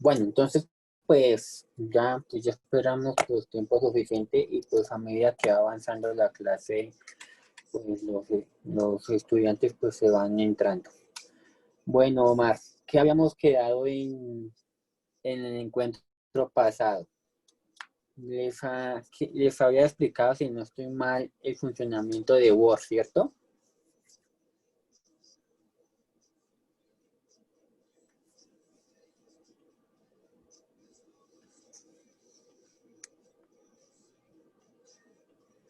Bueno, entonces, pues ya esperamos pues tiempo suficiente y pues a medida que va avanzando la clase, pues los estudiantes pues se van entrando. Bueno, Omar, ¿qué habíamos quedado en el encuentro pasado? Les había explicado, si no estoy mal, el funcionamiento de Word, ¿cierto?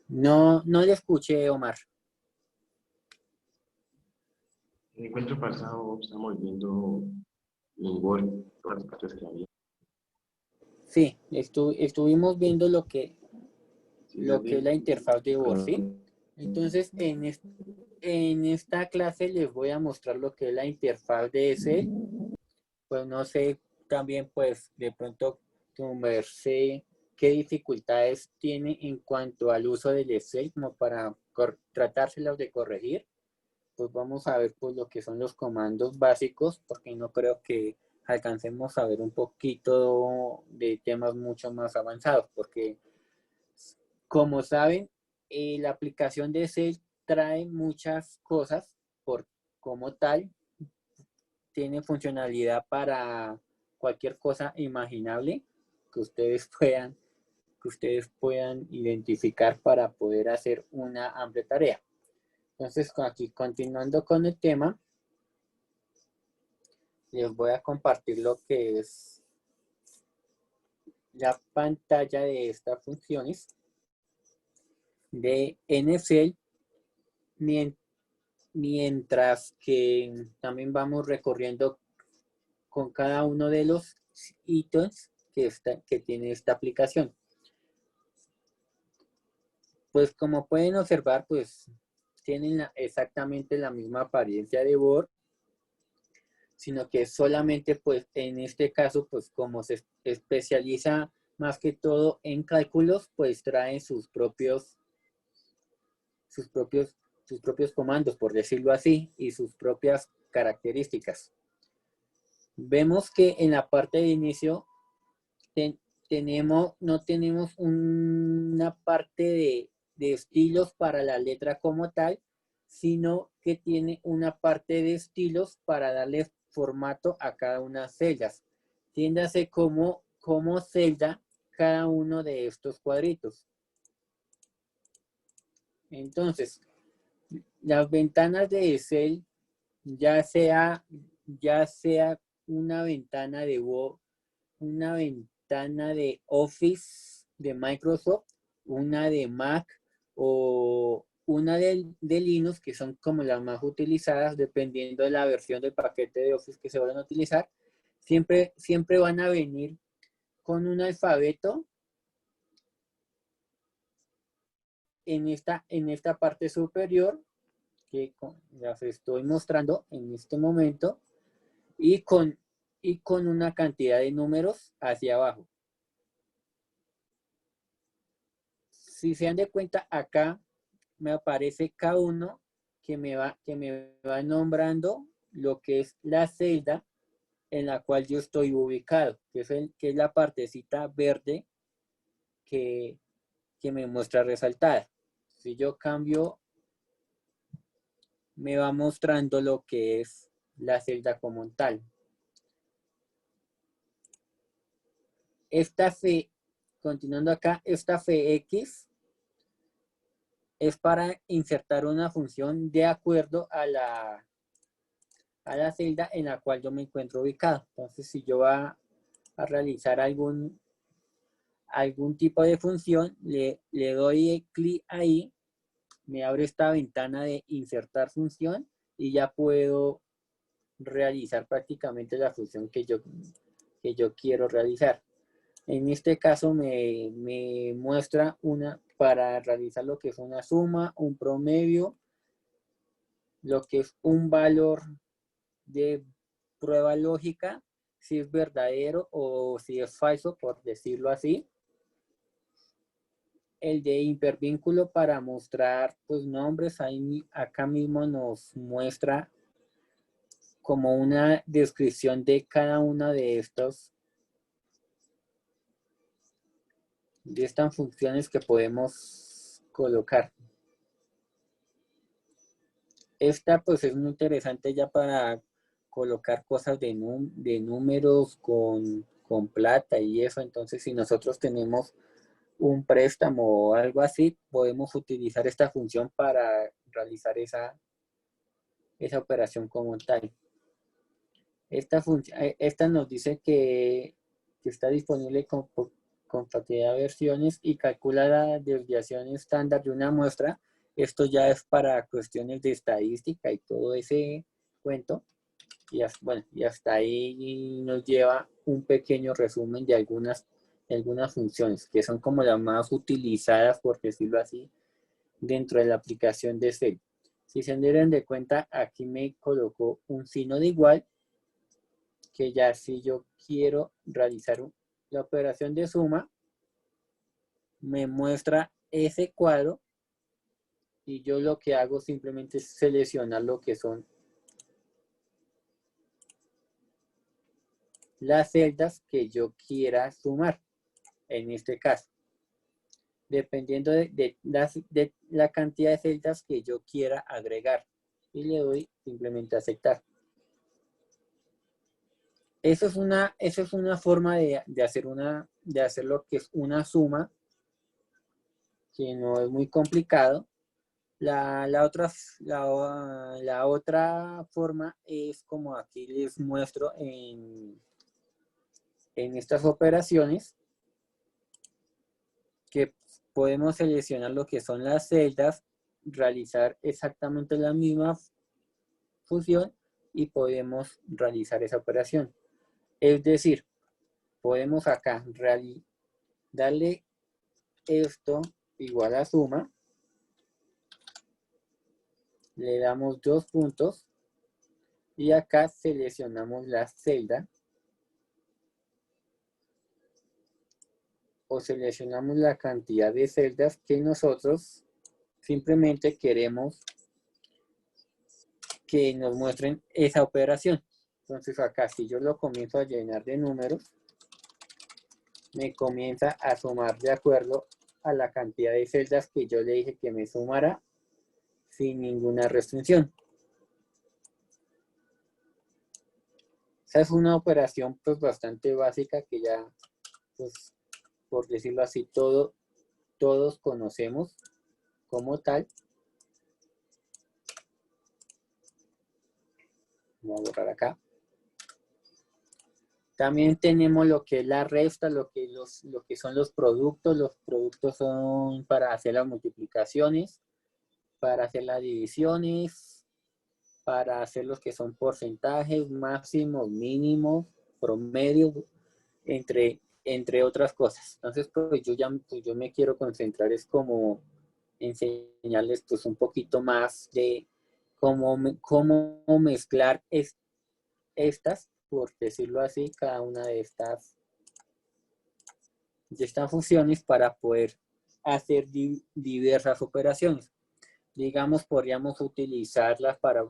No le escuché, Omar. En el encuentro pasado estamos viendo en Word todas las cosas que había. Sí, estuvimos viendo Sí, lo que es la interfaz de Word, ¿sí? pero Entonces, en esta clase les voy a mostrar lo que es la interfaz de Excel. Pues no sé, también pues de pronto tu merced qué dificultades tiene en cuanto al uso del Excel como para tratárselas de corregir. Pues vamos a ver pues lo que son los comandos básicos, porque no creo que alcancemos a ver un poquito de temas mucho más avanzados, porque como saben, la aplicación de Excel trae muchas cosas por como tal, tiene funcionalidad para cualquier cosa imaginable que ustedes puedan, que ustedes puedan identificar para poder hacer una amplia tarea. Entonces, aquí continuando con el tema, les voy a compartir lo que es la pantalla de estas funciones de Excel, mientras que también vamos recorriendo con cada uno de los ítems que tiene esta aplicación. Pues como pueden observar, pues tienen exactamente la misma apariencia de Word, sino que solamente pues en este caso, pues como se especializa más que todo en cálculos, pues traen sus propios, sus propios comandos, por decirlo así, y sus propias características. Vemos que en la parte de inicio no tenemos una parte de estilos para la letra como tal, sino que tiene una parte de estilos para darle formato a cada una de celdas. Tiéndase como celda cada uno de estos cuadritos. Entonces, las ventanas de Excel, ya sea una ventana de Word, una ventana de Office de Microsoft, una de Mac o una de Linux, que son como las más utilizadas dependiendo de la versión del paquete de Office que se vayan a utilizar, siempre van a venir con un alfabeto en esta parte superior que las estoy mostrando en este momento y con una cantidad de números hacia abajo. Si se dan de cuenta, acá me aparece K1 que me va nombrando lo que es la celda en la cual yo estoy ubicado, que es la partecita verde que me muestra resaltada. Si yo cambio, me va mostrando lo que es la celda como tal. Continuando acá, esta FX es para insertar una función de acuerdo a la celda en la cual yo me encuentro ubicado. Entonces, si yo va a realizar algún tipo de función, le doy clic ahí, me abre esta ventana de insertar función y ya puedo realizar prácticamente la función que yo quiero realizar. En este caso me muestra para realizar lo que es una suma, un promedio, lo que es un valor de prueba lógica, si es verdadero o si es falso, por decirlo así. El de hipervínculo para mostrar pues nombres, acá mismo nos muestra como una descripción de cada una de estos de estas funciones que podemos colocar. Esta pues es muy interesante ya para colocar cosas de números con plata y eso. Entonces, si nosotros tenemos un préstamo o algo así, podemos utilizar esta función para realizar esa operación como tal. Esta nos dice que está disponible con cantidad de versiones y calcula la desviación estándar de una muestra. Esto ya es para cuestiones de estadística y todo ese cuento. Bueno, y hasta ahí nos lleva un pequeño resumen de algunas funciones que son como las más utilizadas, por decirlo así, dentro de la aplicación de Excel. Si se dieron de cuenta, aquí me colocó un signo de igual, que ya si yo quiero realizar la operación de suma, me muestra ese cuadro y yo lo que hago simplemente es seleccionar lo que son las celdas que yo quiera sumar, en este caso. Dependiendo de la cantidad de celdas que yo quiera agregar. Y le doy simplemente a aceptar. Eso es una forma de hacer lo que es una suma, que no es muy complicado. La otra forma es como aquí les muestro en estas operaciones, que podemos seleccionar lo que son las celdas, realizar exactamente la misma función y podemos realizar esa operación. Es decir, podemos acá darle esto igual a suma, le damos 2 puntos y acá seleccionamos la celda o seleccionamos la cantidad de celdas que nosotros simplemente queremos que nos muestren esa operación. Entonces acá, si yo lo comienzo a llenar de números, me comienza a sumar de acuerdo a la cantidad de celdas que yo le dije que me sumara sin ninguna restricción. Esa es una operación pues bastante básica que ya, pues, por decirlo así, todos conocemos como tal. Voy a borrar acá. También tenemos lo que es la resta, lo que son los productos. Los productos son para hacer las multiplicaciones, para hacer las divisiones, para hacer los que son porcentajes, máximos, mínimos, promedios, entre otras cosas. Entonces, pues yo me quiero concentrar, es como enseñarles pues un poquito más de cómo mezclar estas, por decirlo así, cada una de estas funciones para poder hacer diversas operaciones. Digamos, podríamos utilizarlas para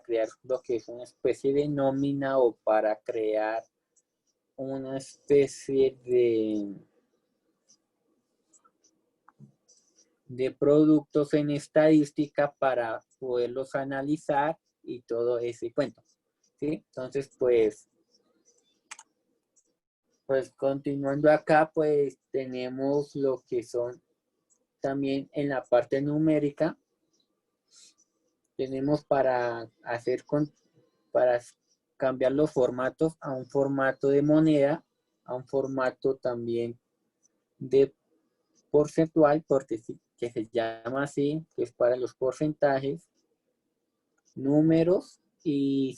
crear lo que es una especie de nómina o para crear una especie de productos en estadística para poderlos analizar y todo ese cuento. ¿Sí? Entonces, pues continuando acá, pues tenemos lo que son también en la parte numérica, tenemos para cambiar los formatos a un formato de moneda, a un formato también de porcentual, que se llama así, que es para los porcentajes, números y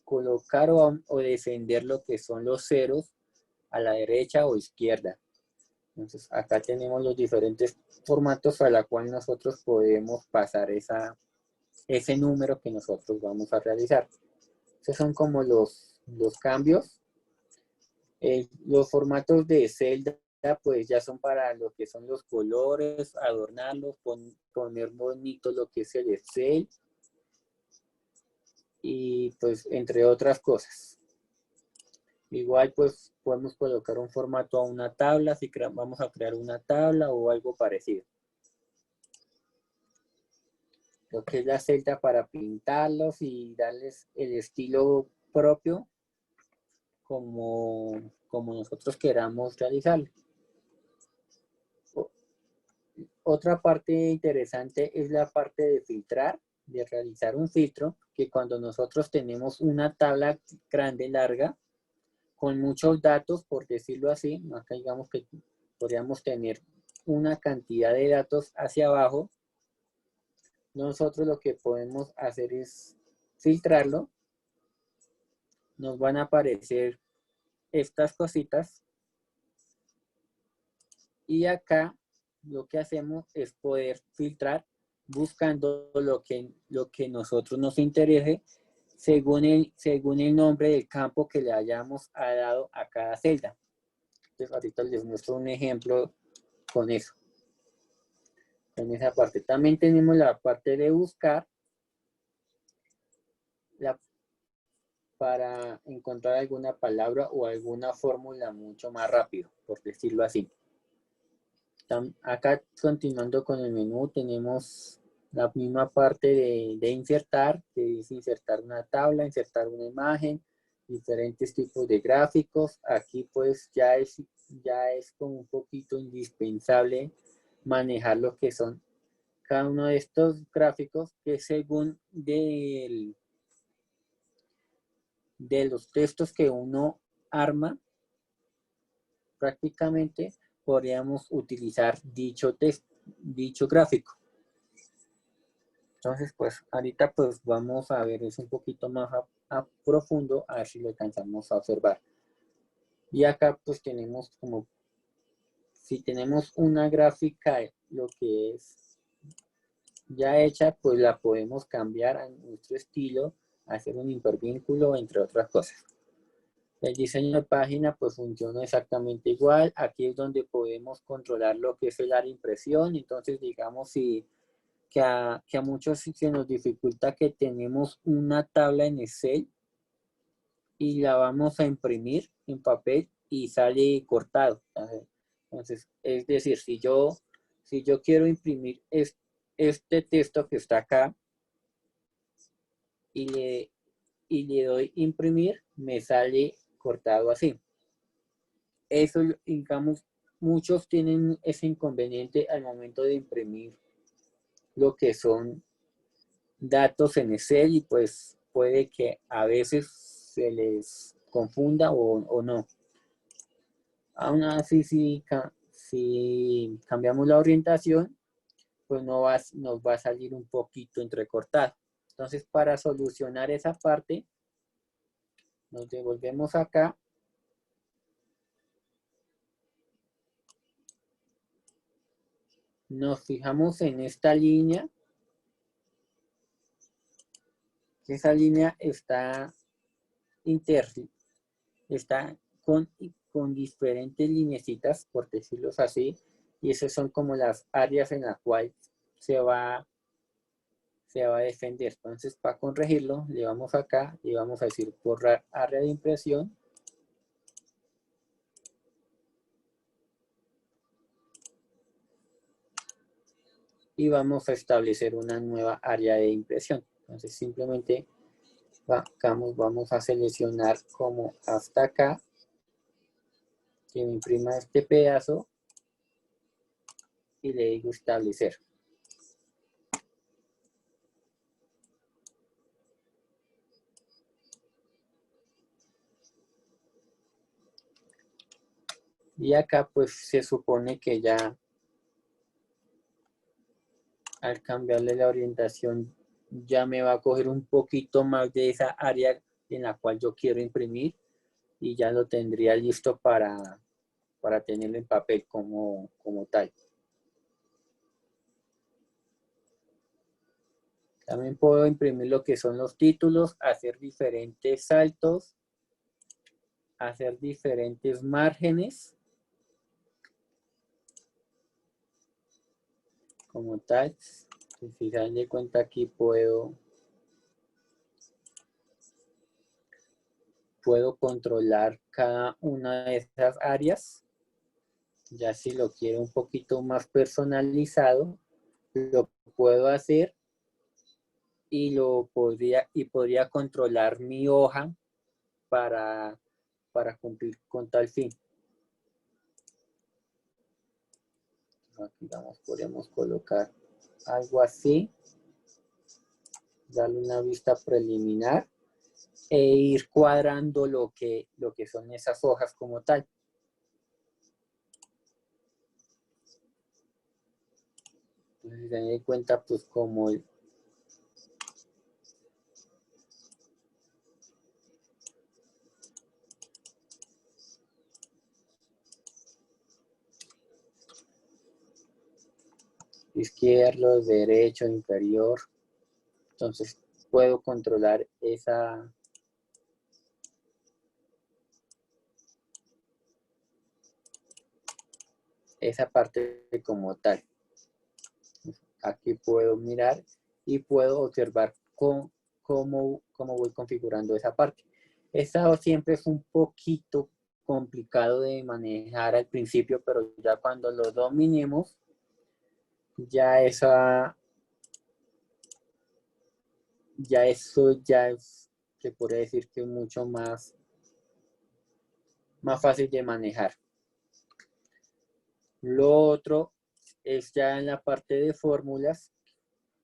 colocar o descender lo que son los ceros a la derecha o izquierda. Entonces acá tenemos los diferentes formatos a la cual nosotros podemos pasar ese número que nosotros vamos a realizar. Esos son como los cambios. Los formatos de celda pues ya son para lo que son los colores, adornarlos, poner bonito lo que es el Excel y pues entre otras cosas. Igual pues podemos colocar un formato a una tabla si vamos a crear una tabla o algo parecido. Lo que es la celda para pintarlos y darles el estilo propio como nosotros queramos realizarlo. Otra parte interesante es la parte de filtrar, de realizar un filtro, que cuando nosotros tenemos una tabla grande, larga, con muchos datos, por decirlo así, acá digamos que podríamos tener una cantidad de datos hacia abajo, nosotros lo que podemos hacer es filtrarlo, nos van a aparecer estas cositas y acá lo que hacemos es poder filtrar buscando lo que nosotros nos interese según el nombre del campo que le hayamos dado a cada celda. Entonces ahorita les muestro un ejemplo con eso. En esa parte también tenemos la parte de buscar para encontrar alguna palabra o alguna fórmula mucho más rápido, por decirlo así. Acá continuando con el menú tenemos la misma parte de insertar, que es insertar una tabla, insertar una imagen, diferentes tipos de gráficos. Aquí pues ya es como un poquito indispensable manejar lo que son cada uno de estos gráficos, que según de los textos que uno arma, prácticamente podríamos utilizar dicho gráfico. Entonces, pues ahorita pues vamos a ver eso un poquito más a profundo, a ver si lo alcanzamos a observar. Y acá pues tenemos como, si tenemos una gráfica, lo que es ya hecha, pues la podemos cambiar a nuestro estilo, hacer un hipervínculo, entre otras cosas. El diseño de página pues funciona exactamente igual. Aquí es donde podemos controlar lo que es el área de impresión. Entonces, digamos, que a muchos se nos dificulta que tenemos una tabla en Excel y la vamos a imprimir en papel y sale cortado. Entonces, es decir, si yo quiero imprimir este texto que está acá y le doy imprimir, me sale cortado así. Eso, digamos, muchos tienen ese inconveniente al momento de imprimir lo que son datos en Excel y pues puede que a veces se les confunda o no. Aún así, si cambiamos la orientación, pues nos va a salir un poquito entrecortado. Entonces, para solucionar esa parte, nos devolvemos acá. Nos fijamos en esta línea. Esa línea está con diferentes linecitas, por decirlo así, y esas son como las áreas en las cuales se va a defender. Entonces, para corregirlo, le vamos acá y vamos a decir borrar área de impresión. Y vamos a establecer una nueva área de impresión. Entonces, simplemente vamos a seleccionar como hasta acá, que me imprima este pedazo y le digo establecer. Y acá pues se supone que ya al cambiarle la orientación ya me va a coger un poquito más de esa área en la cual yo quiero imprimir y ya lo tendría listo para tenerlo en papel como tal. También puedo imprimir lo que son los títulos, hacer diferentes saltos, hacer diferentes márgenes como tal. Si se dan de cuenta, aquí puedo puedo controlar cada una de esas áreas. Ya si lo quiero un poquito más personalizado, lo puedo hacer y podría controlar mi hoja para cumplir con tal fin. Aquí vamos, podemos colocar algo así, darle una vista preliminar e ir cuadrando lo que son esas hojas como tal. Entonces, ten en cuenta, pues, como izquierdo, derecho, inferior. Entonces, puedo controlar esa parte como tal. Aquí puedo mirar y puedo observar cómo voy configurando esa parte. Esta siempre es un poquito complicado de manejar al principio, pero ya cuando lo dominemos, ya eso ya es, se puede decir que es mucho más fácil de manejar. Lo otro es ya en la parte de fórmulas,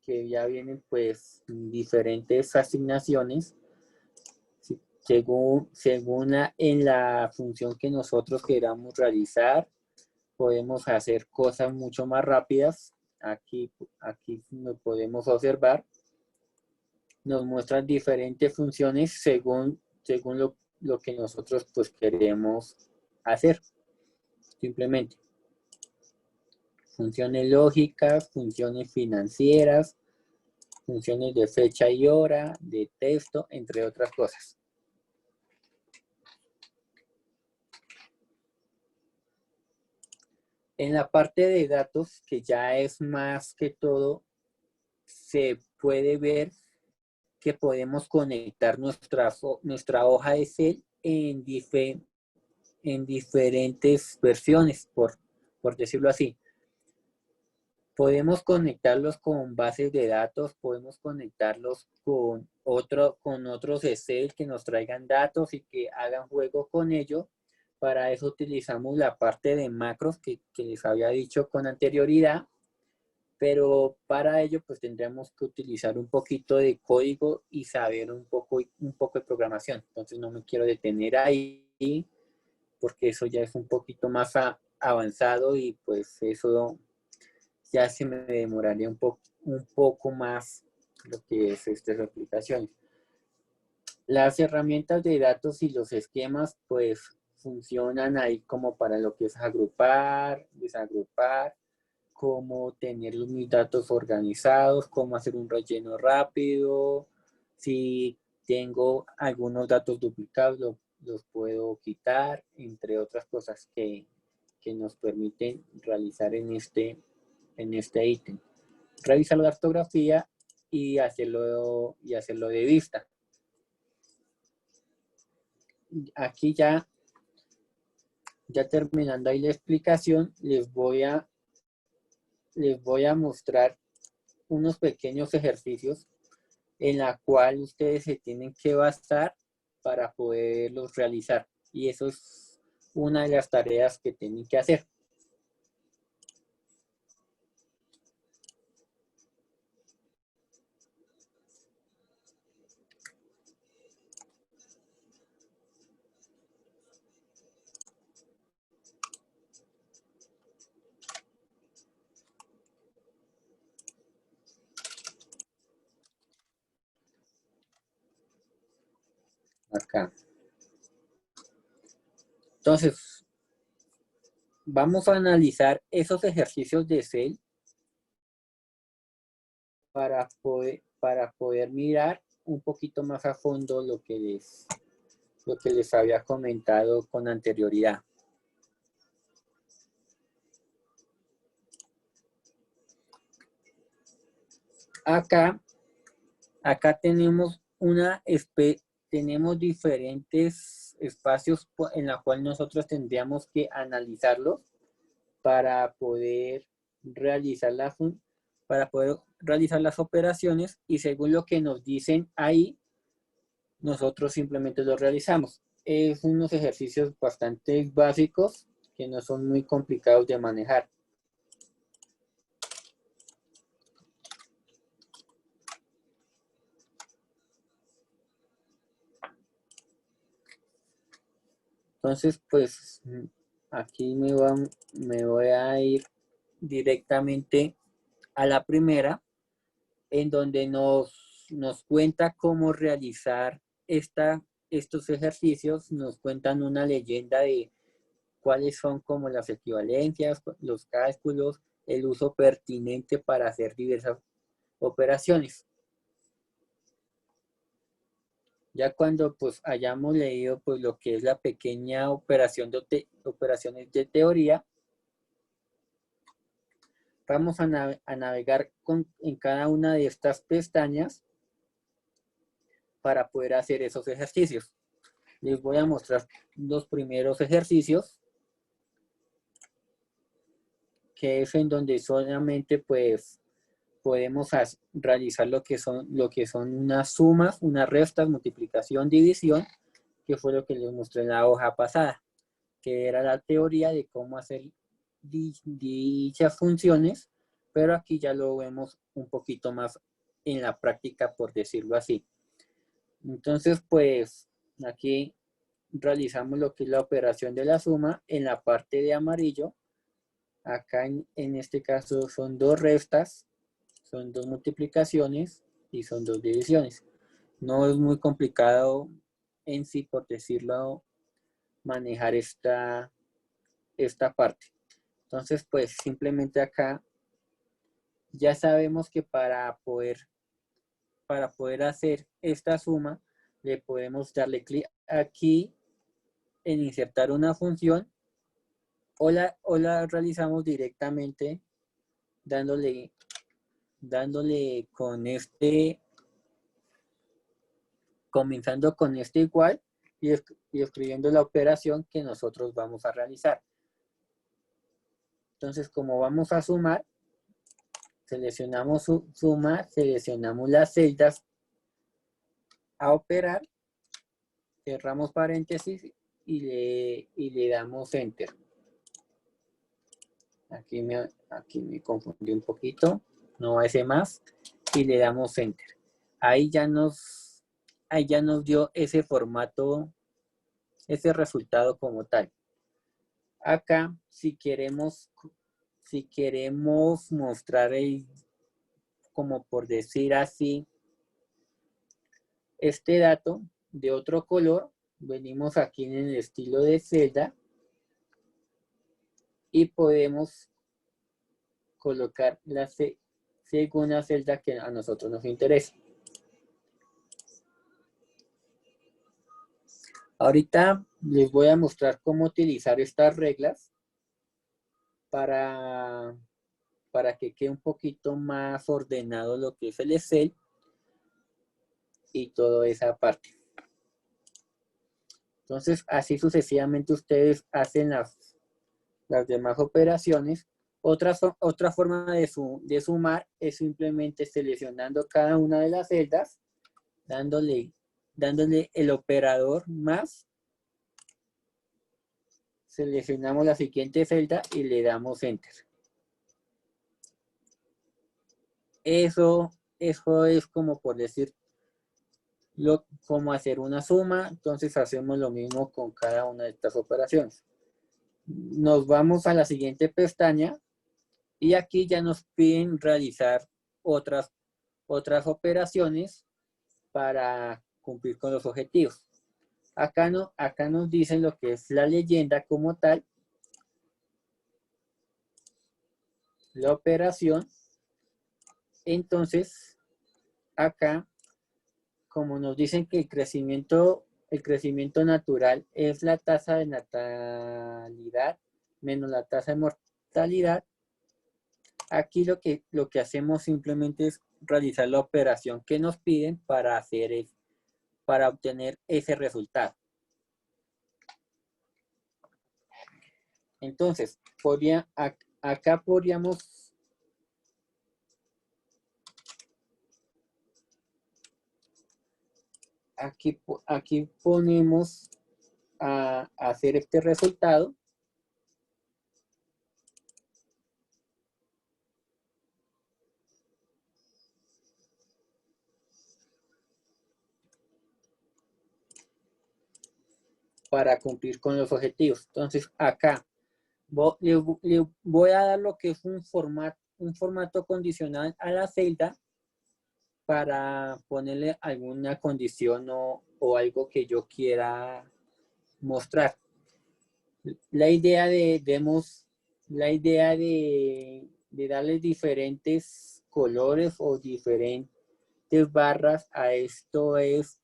que ya vienen pues diferentes asignaciones según en la función que nosotros queramos realizar. Podemos hacer cosas mucho más rápidas. Aquí lo podemos observar. Nos muestran diferentes funciones según lo que nosotros pues queremos hacer. Simplemente funciones lógicas, funciones financieras, funciones de fecha y hora, de texto, entre otras cosas. En la parte de datos, que ya es más que todo, se puede ver que podemos conectar nuestra hoja de Excel en diferentes versiones, por decirlo así. Podemos conectarlos con bases de datos, podemos conectarlos con otros Excel que nos traigan datos y que hagan juego con ello. Para eso utilizamos la parte de macros que les había dicho con anterioridad, pero para ello pues tendríamos que utilizar un poquito de código y saber un poco de programación. Entonces no me quiero detener ahí porque eso ya es un poquito más avanzado y pues eso ya se me demoraría un poco más lo que es estas aplicaciones. Las herramientas de datos y los esquemas pues funcionan ahí como para lo que es agrupar, desagrupar, cómo tener mis datos organizados, cómo hacer un relleno rápido, si tengo algunos datos duplicados los puedo quitar, entre otras cosas que nos permiten realizar en este ítem. Revisar la ortografía y hacerlo de vista. Aquí ya terminando ahí la explicación, les voy a mostrar unos pequeños ejercicios en la cual ustedes se tienen que basar para poderlos realizar. Y eso es una de las tareas que tienen que hacer. Acá. Entonces, vamos a analizar esos ejercicios de Excel para poder mirar un poquito más a fondo lo que les había comentado con anterioridad. Acá tenemos una tenemos diferentes espacios en los cuales nosotros tendríamos que analizarlos para poder realizar las operaciones, y según lo que nos dicen ahí, nosotros simplemente lo realizamos. Es unos ejercicios bastante básicos que no son muy complicados de manejar. Entonces, pues aquí me voy a ir directamente a la primera, en donde nos cuenta cómo realizar estos ejercicios. Nos cuentan una leyenda de cuáles son como las equivalencias, los cálculos, el uso pertinente para hacer diversas operaciones. Ya cuando pues hayamos leído pues lo que es la pequeña operaciones de teoría, vamos a navegar en cada una de estas pestañas para poder hacer esos ejercicios. Les voy a mostrar los primeros ejercicios, que es en donde solamente pues podemos realizar lo que son unas sumas, unas restas, multiplicación, división, que fue lo que les mostré en la hoja pasada, que era la teoría de cómo hacer dichas funciones, pero aquí ya lo vemos un poquito más en la práctica, por decirlo así. Entonces, pues aquí realizamos lo que es la operación de la suma en la parte de amarillo. Acá en este caso son dos restas, son dos multiplicaciones y son dos divisiones. No es muy complicado en sí, por decirlo, manejar esta parte. Entonces, pues simplemente acá ya sabemos que para poder hacer esta suma, le podemos darle clic aquí en insertar una función, o la realizamos directamente dándole con comenzando con este igual y escribiendo la operación que nosotros vamos a realizar. Entonces, como vamos a sumar, seleccionamos suma, seleccionamos las celdas a operar, cerramos paréntesis y le damos enter. Aquí me confundí un poquito, no hace más, y le damos enter. Ahí ya nos dio ese formato, ese resultado como tal. Acá, si queremos mostrar como por decir así, este dato de otro color, venimos aquí en el estilo de celda y podemos colocar la segunda celda que a nosotros nos interesa. Ahorita les voy a mostrar cómo utilizar estas reglas para que quede un poquito más ordenado lo que es el Excel y toda esa parte. Entonces, así sucesivamente ustedes hacen las demás operaciones. Otra forma de sumar es simplemente seleccionando cada una de las celdas, dándole el operador más, seleccionamos la siguiente celda y le damos enter. Eso es como por decir cómo hacer una suma. Entonces hacemos lo mismo con cada una de estas operaciones. Nos vamos a la siguiente pestaña y aquí ya nos piden realizar otras operaciones para cumplir con los objetivos. Acá nos dicen lo que es la leyenda como tal, la operación. Entonces, acá, como nos dicen que el crecimiento natural es la tasa de natalidad menos la tasa de mortalidad, aquí lo que hacemos simplemente es realizar la operación que nos piden para hacer para obtener ese resultado. Entonces, acá podríamos aquí ponemos a hacer este resultado. Para cumplir con los objetivos. Entonces, acá le voy a dar lo que es un formato condicional a la celda para ponerle alguna condición o algo que yo quiera mostrar. La idea de darle diferentes colores o diferentes barras a esto es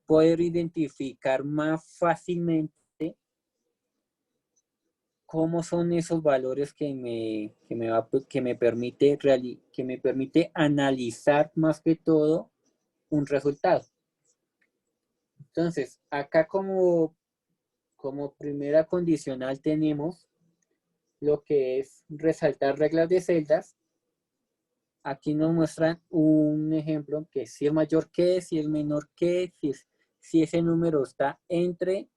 poder identificar más fácilmente cómo son esos valores que me permite analizar más que todo un resultado. Entonces, acá como primera condicional tenemos lo que es resaltar reglas de celdas. Aquí nos muestran un ejemplo que si es mayor que, si es menor que, si ese número está entre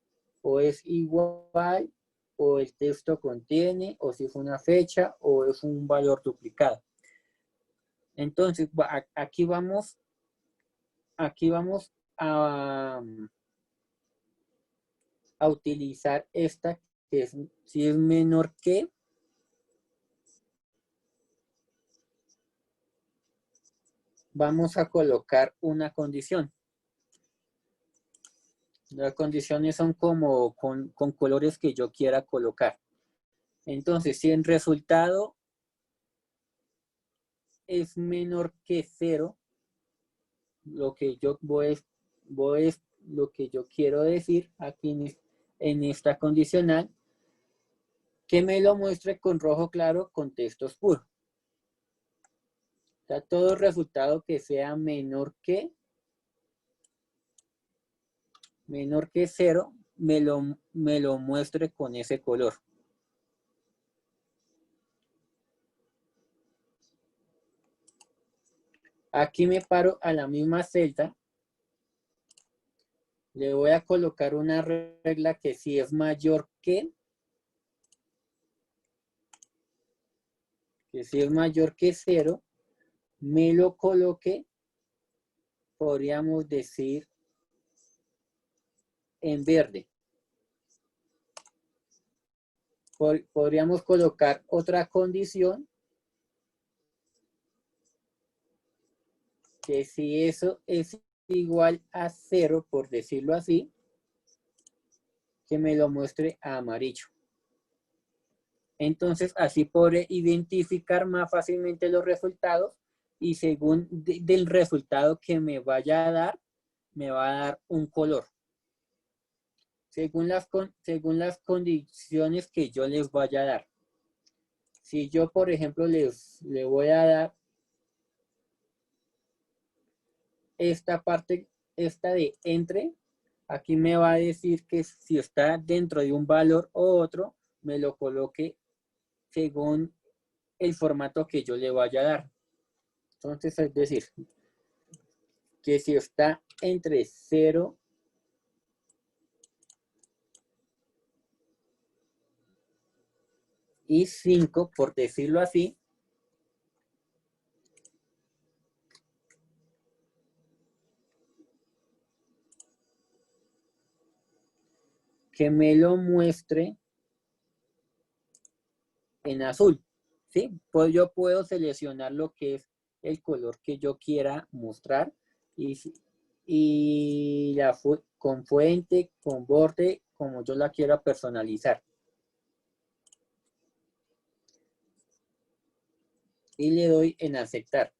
o es igual o el texto contiene, o si es una fecha, o es un valor duplicado. Entonces, aquí vamos a utilizar esta, que es, si es menor que, vamos a colocar una condición. Las condiciones son como con colores que yo quiera colocar. Entonces, si el resultado es menor que 0, lo que yo lo que yo quiero decir aquí en esta condicional, que me lo muestre con rojo claro con texto oscuro. O sea, todo resultado que sea menor que 0, me lo muestre con ese color. Aquí me paro a la misma celda. Le voy a colocar una regla que si es mayor que si es mayor que 0, me lo coloque, podríamos decir, en verde. Podríamos colocar otra condición, que si eso es igual a 0, por decirlo así, que me lo muestre a amarillo. Entonces, así podré identificar más fácilmente los resultados y según del resultado que me vaya a dar, me va a dar un color. Según las condiciones que yo les vaya a dar. Si yo, por ejemplo, le voy a dar esta parte, esta de entre, aquí me va a decir que si está dentro de un valor o otro, me lo coloque según el formato que yo le vaya a dar. Entonces, es decir, que si está entre 0 y 5, por decirlo así, que me lo muestre en azul, ¿sí? Pues yo puedo seleccionar lo que es el color que yo quiera mostrar y con fuente, con borde, como yo la quiera personalizar. Y le doy en aceptar.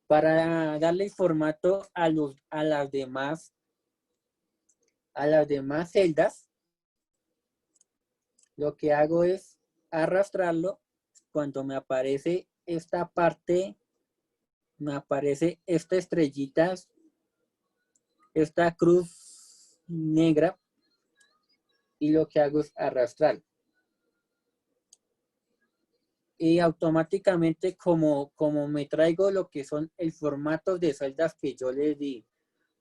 Para darle formato a las demás celdas, lo que hago es arrastrarlo. Cuando me aparece esta parte, me aparece esta estrellita esta cruz negra y lo que hago es arrastrar. Y automáticamente como me traigo lo que son el formato de celdas que yo le di,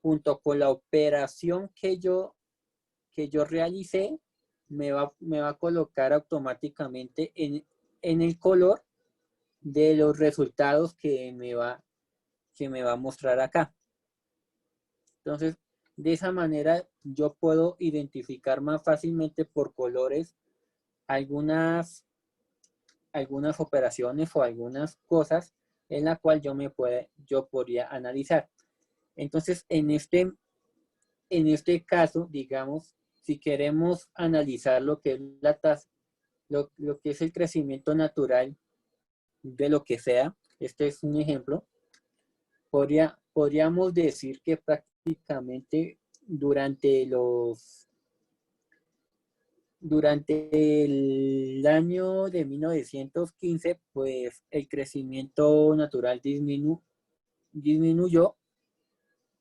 junto con la operación que yo realicé, me va a colocar automáticamente en el color de los resultados que me va a mostrar acá. Entonces, de esa manera yo puedo identificar más fácilmente por colores algunas operaciones o algunas cosas en la cual yo podría analizar. Entonces, en este caso, digamos, si queremos analizar lo que es la tasa, lo que es el crecimiento natural de lo que sea, este es un ejemplo, podríamos decir que prácticamente durante el año de 1915, pues el crecimiento natural disminuyó,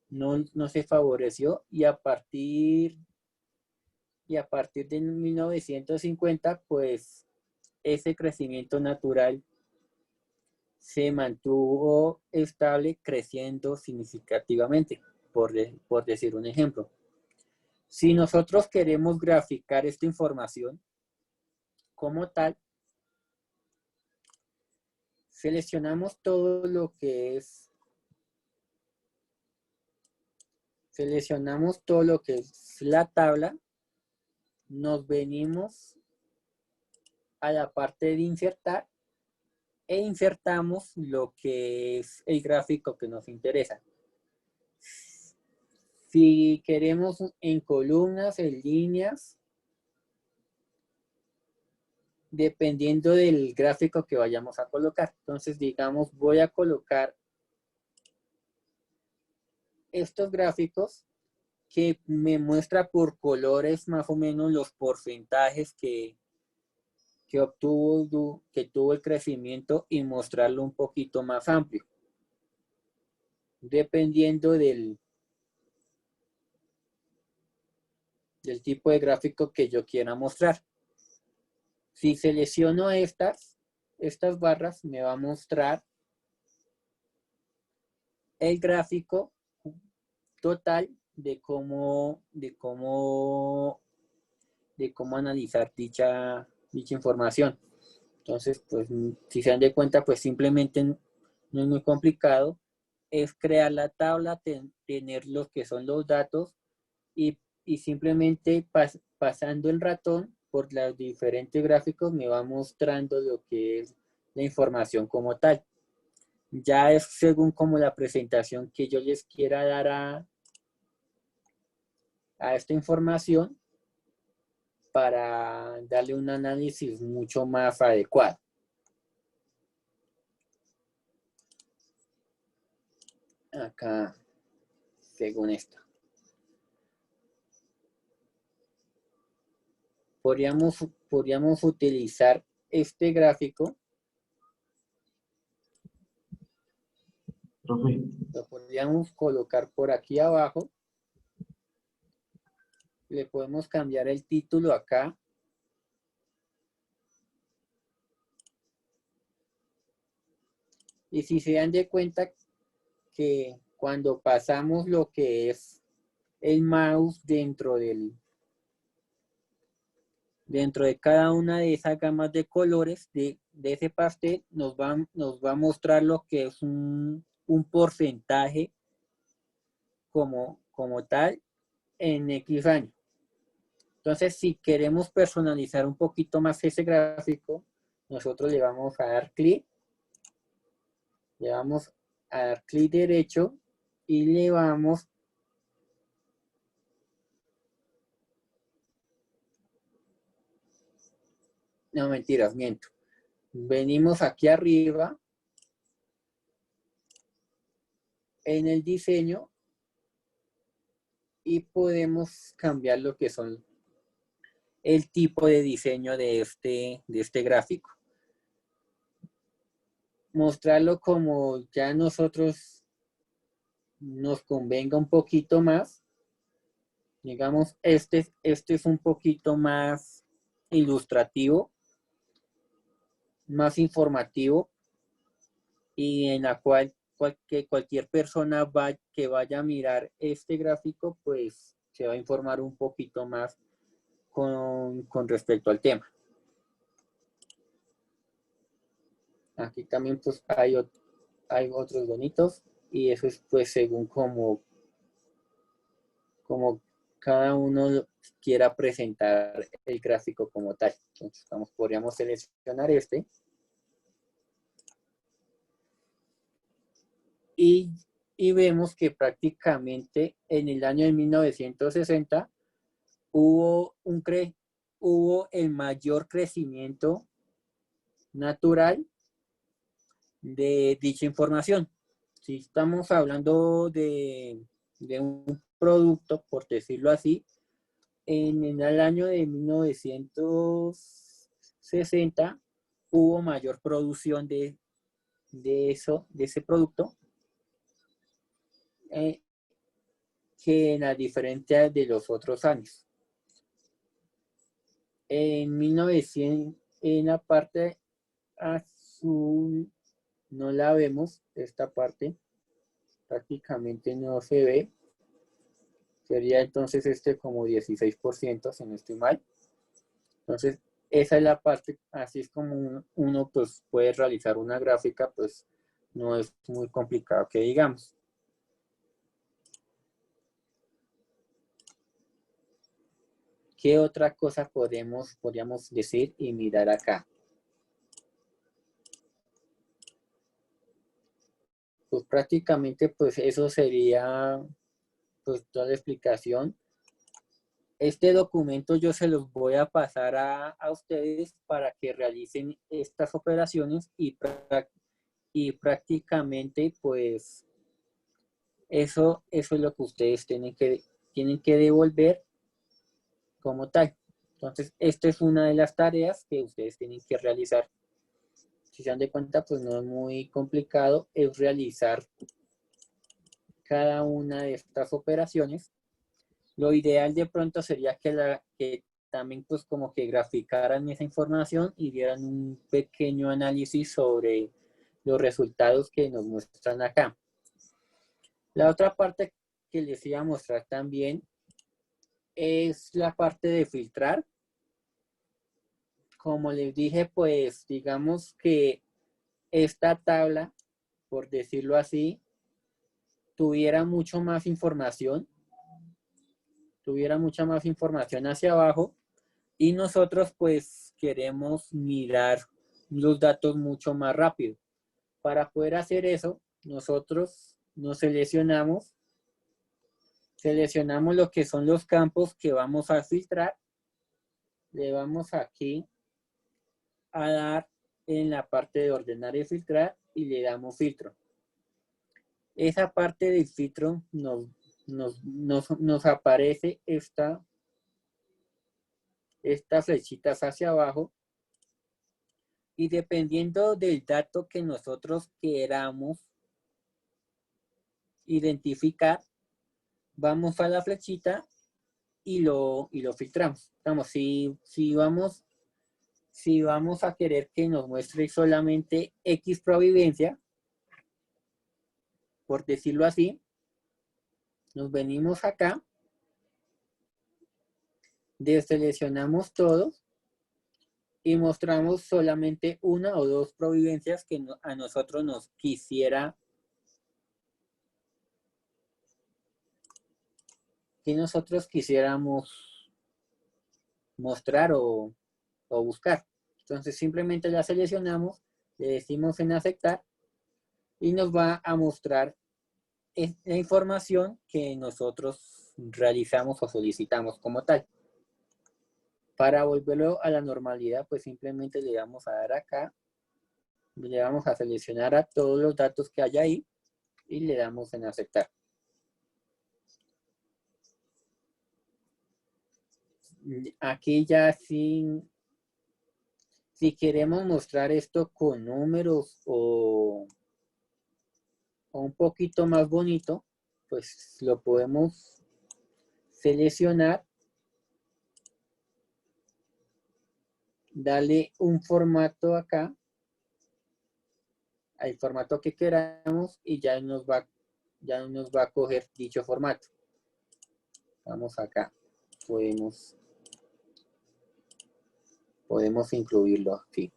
no se favoreció, y a partir de 1950, pues ese crecimiento natural se mantuvo estable, creciendo significativamente, por decir un ejemplo. Si nosotros queremos graficar esta información como tal, seleccionamos todo lo que es la tabla, nos venimos a la parte de insertar e insertamos lo que es el gráfico que nos interesa. Si queremos en columnas, en líneas, dependiendo del gráfico que vayamos a colocar. Entonces, digamos, voy a colocar estos gráficos que me muestra por colores más o menos los porcentajes que tuvo el crecimiento, y mostrarlo un poquito más amplio, dependiendo del tipo de gráfico que yo quiera mostrar. Si selecciono estas barras, me va a mostrar el gráfico total de cómo analizar dicha información. Entonces, pues, si se dan de cuenta, pues simplemente no es muy complicado. Es crear la tabla, tener los que son los datos, y simplemente pasando el ratón por los diferentes gráficos me va mostrando lo que es la información como tal. Ya es según como la presentación que yo les quiera dar a esta información, para darle un análisis mucho más adecuado. Acá, según esto. Podríamos utilizar este gráfico. Profe, Lo podríamos colocar por aquí abajo. Le podemos cambiar el título acá. Y si se dan de cuenta que cuando pasamos lo que es el mouse dentro de cada una de esas gamas de colores de ese pastel, nos va a mostrar lo que es un porcentaje como tal en X año. Entonces, si queremos personalizar un poquito más ese gráfico, nosotros le vamos a dar clic derecho y le vamos no, mentiras, miento. Venimos aquí arriba en el diseño y podemos cambiar lo que son el tipo de diseño de este gráfico. Mostrarlo como ya nosotros nos convenga un poquito más. Digamos, este es un poquito más ilustrativo, más informativo, y en la cual que cualquier persona que vaya a mirar este gráfico, pues se va a informar un poquito más con respecto al tema. Aquí también pues hay otros bonitos, y eso es pues según como cada uno quiera presentar el gráfico como tal. Entonces podríamos seleccionar este. Y vemos que prácticamente en el año de 1960 hubo el mayor crecimiento natural de dicha información. Si estamos hablando de un producto, por decirlo así, en el año de 1960 hubo mayor producción de ese producto, que en la diferencia de los otros años. En 1900, en la parte azul, no la vemos, esta parte prácticamente no se ve. Sería entonces como 16%, si no estoy mal. Entonces, esa es la parte, así es como uno pues puede realizar una gráfica, pues no es muy complicado que digamos. ¿Qué otra cosa podríamos decir y mirar acá? Pues prácticamente pues eso sería pues toda la explicación. Este documento yo se los voy a pasar a ustedes para que realicen estas operaciones, y prácticamente pues eso es lo que ustedes tienen que devolver como tal. Entonces, esta es una de las tareas que ustedes tienen que realizar. Si se dan de cuenta, pues no es muy complicado, es realizar cada una de estas operaciones. Lo ideal de pronto sería que también pues como que graficaran esa información y dieran un pequeño análisis sobre los resultados que nos muestran acá. La otra parte que les iba a mostrar también es la parte de filtrar. Como les dije, pues digamos que esta tabla, por decirlo así, tuviera mucha más información hacia abajo, y nosotros pues queremos mirar los datos mucho más rápido. Para poder hacer eso, nosotros nos seleccionamos lo que son los campos que vamos a filtrar. Le vamos aquí a dar en la parte de ordenar y filtrar, y le damos filtro. Esa parte del filtro nos aparece estas flechitas hacia abajo, y dependiendo del dato que nosotros queramos identificar, vamos a la flechita y lo filtramos. Vamos, si vamos a querer que nos muestre solamente X providencia, por decirlo así, nos venimos acá, deseleccionamos todos y mostramos solamente una o dos providencias que a nosotros nos quisiera que nosotros quisiéramos mostrar o buscar. Entonces simplemente la seleccionamos, le decimos en aceptar, y nos va a mostrar la información que nosotros realizamos o solicitamos como tal. Para volverlo a la normalidad, pues simplemente le vamos a dar acá, le vamos a seleccionar a todos los datos que hay ahí y le damos en aceptar. Aquí ya si queremos mostrar esto con números o un poquito más bonito, pues lo podemos seleccionar, darle un formato acá, al formato que queramos, y ya nos va a coger dicho formato. Vamos acá, podemos incluirlo aquí.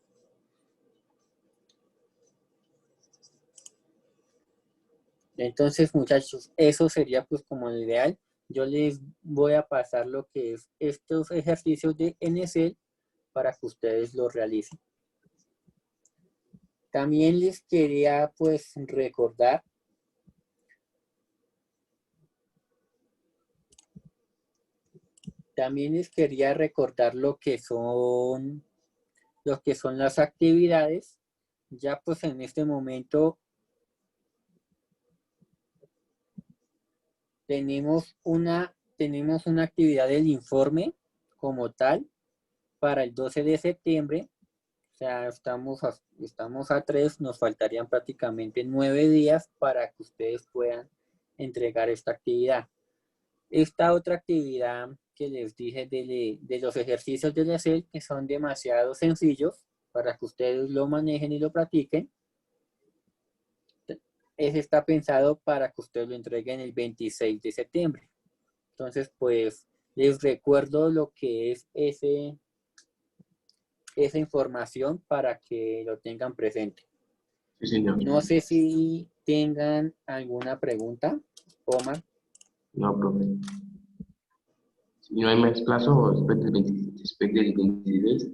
Entonces, muchachos, eso sería pues como lo ideal. Yo les voy a pasar lo que es estos ejercicios de NSL para que ustedes lo realicen. También les quería pues recordar lo que son las actividades. Ya pues en este momento tenemos una actividad del informe como tal para el 12 de septiembre. O sea, estamos a 3, nos faltarían prácticamente 9 días para que ustedes puedan entregar esta actividad. Esta otra actividad que les dije de los ejercicios del Excel, que son demasiado sencillos para que ustedes lo manejen y lo practiquen, está pensado para que ustedes lo entreguen el 26 de septiembre. Entonces, pues, les recuerdo lo que es esa información para que lo tengan presente. Sí, señor. No sé si tengan alguna pregunta, Omar. No, profe. Si no hay más plazo, después del 26.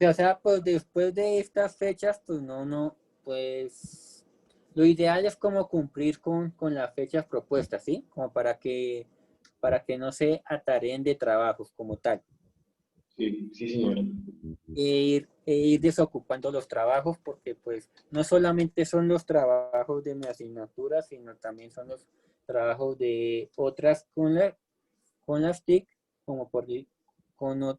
O sea, pues después de estas fechas, pues pues lo ideal es como cumplir con las fechas propuestas, ¿sí? Como para que no se ataren de trabajos como tal. Sí, sí, señor. E ir desocupando los trabajos, porque pues no solamente son los trabajos de mi asignatura, sino también son los trabajos de otras con las TIC, como con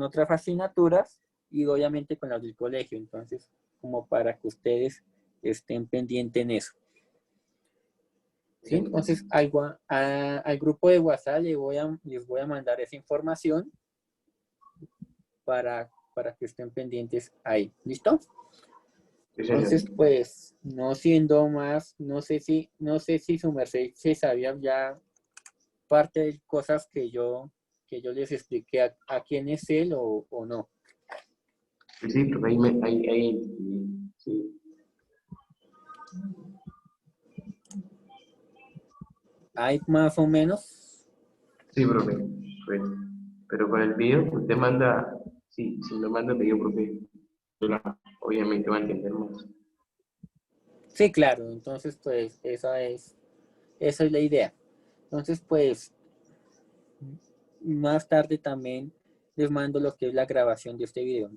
otras asignaturas, y obviamente con las del colegio. Entonces, como para que ustedes estén pendientes en eso. ¿Sí? Entonces, al grupo de WhatsApp les voy a mandar esa información para que estén pendientes ahí. ¿Listo? Sí, señor. Entonces, pues, no siendo más, no sé si su merced se sabía ya parte de cosas que yo les expliqué aquí en Excel o no. Sí, profe, sí. Hay más o menos. Sí, profe. Pues, pero con el video, usted manda, sí, si me manda el video, profe, obviamente va a entender más. Sí, claro. Entonces, pues, esa es la idea. Entonces, pues, más tarde también les mando lo que es la grabación de este video.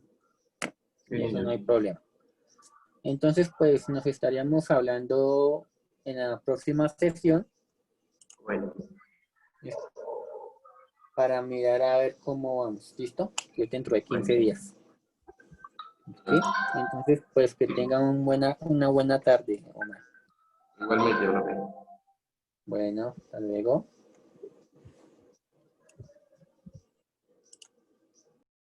Sí, Y eso no señor. hay problema. Entonces, pues, nos estaríamos hablando en la próxima sesión Bueno, para mirar a ver cómo vamos. ¿Listo? Que es dentro de 15 bueno. días. ¿Sí? Entonces, pues, que tengan una buena tarde, Omar. Igualmente, profe. Bueno, hasta luego.